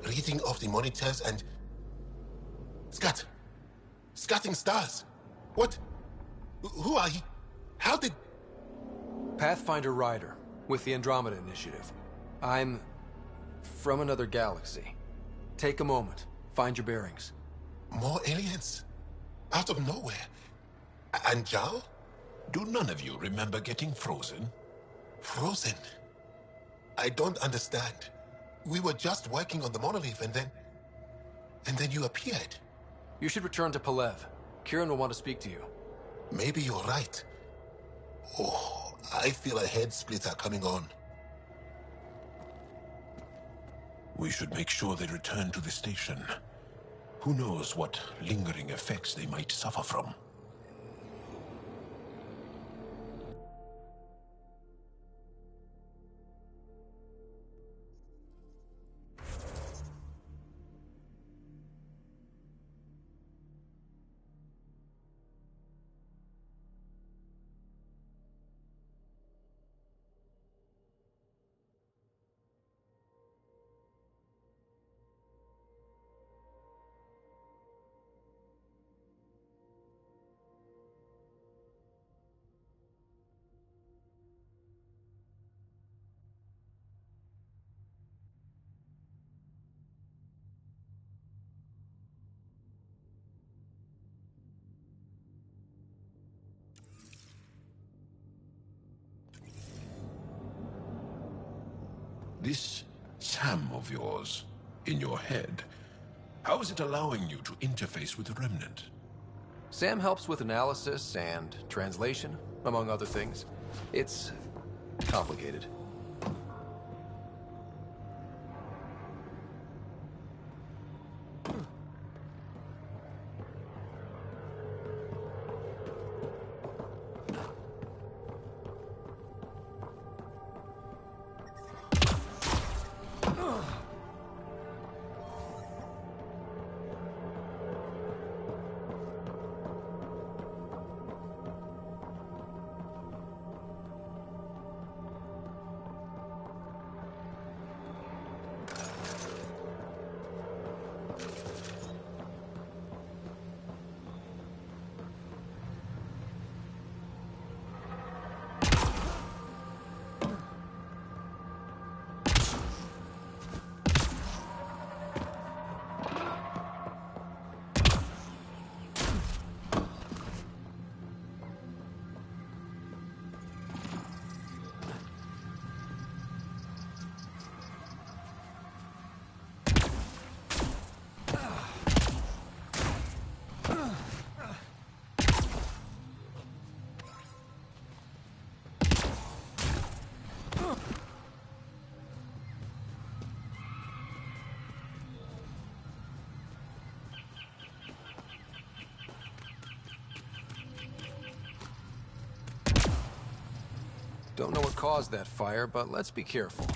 Reading of the monitors and... Scatting stars. What? Who are you? How did... Pathfinder Ryder, with the Andromeda Initiative. I'm... from another galaxy. Take a moment. Find your bearings. More aliens? Out of nowhere? And Jal? Do none of you remember getting frozen? Frozen? I don't understand. We were just working on the monolith and then you appeared. You should return to Palev. Kieran will want to speak to you. Maybe you're right. Oh, I feel a head splitter coming on. We should make sure they return to the station. Who knows what lingering effects they might suffer from. This Sam of yours, in your head, How is it allowing you to interface with the Remnant? Sam helps with analysis and translation, among other things. It's complicated. Don't know what caused that fire, but let's be careful.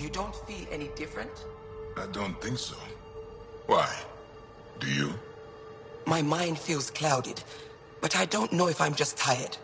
You don't feel any different? I don't think so. Why? Do you? My mind feels clouded, but I don't know if I'm just tired.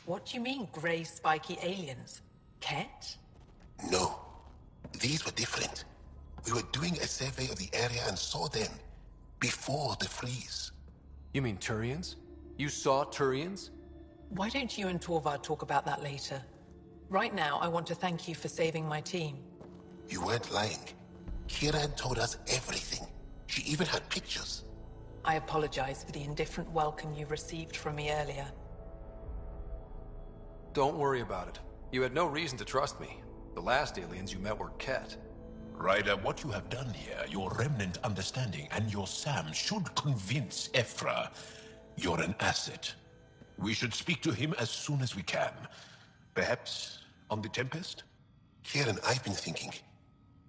What do you mean, grey, spiky aliens? Ket? No. These were different. We were doing a survey of the area and saw them. Before the freeze. You mean Turians? You saw Turians? Why don't you and Torvald talk about that later? Right now, I want to thank you for saving my team. You weren't lying. Kira told us everything. She even had pictures. I apologize for the indifferent welcome you received from me earlier. Don't worry about it. You had no reason to trust me. The last aliens you met were Ket. Ryder, what you have done here, your remnant understanding and your Sam should convince Ephra. You're an asset. We should speak to him as soon as we can. Perhaps on the Tempest? Kieran, I've been thinking.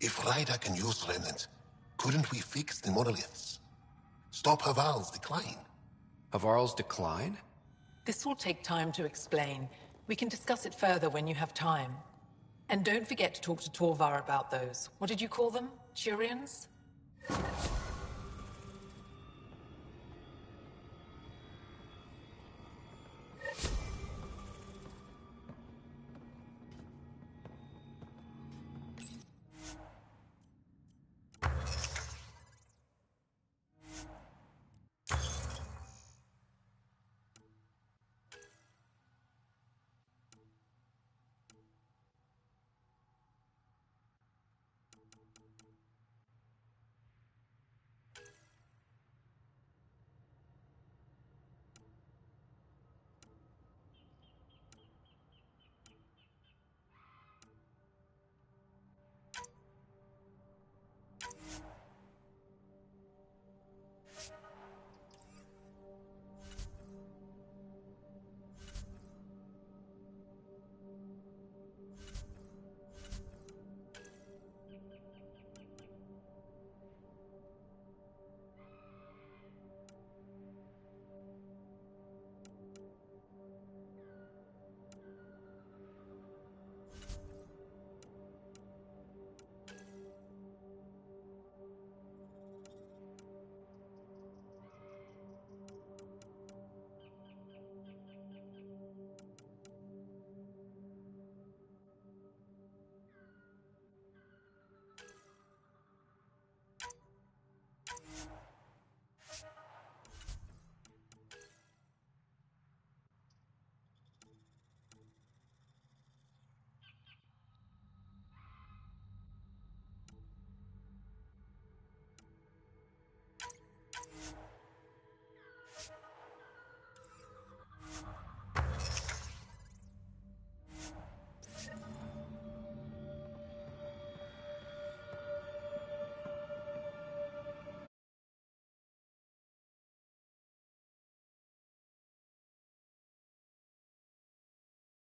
If Ryder can use remnants, couldn't we fix the monoliths? Stop Haval's decline? Havarl's decline? This will take time to explain. We can discuss it further when you have time. And don't forget to talk to Torvar about those. What did you call them? Turians?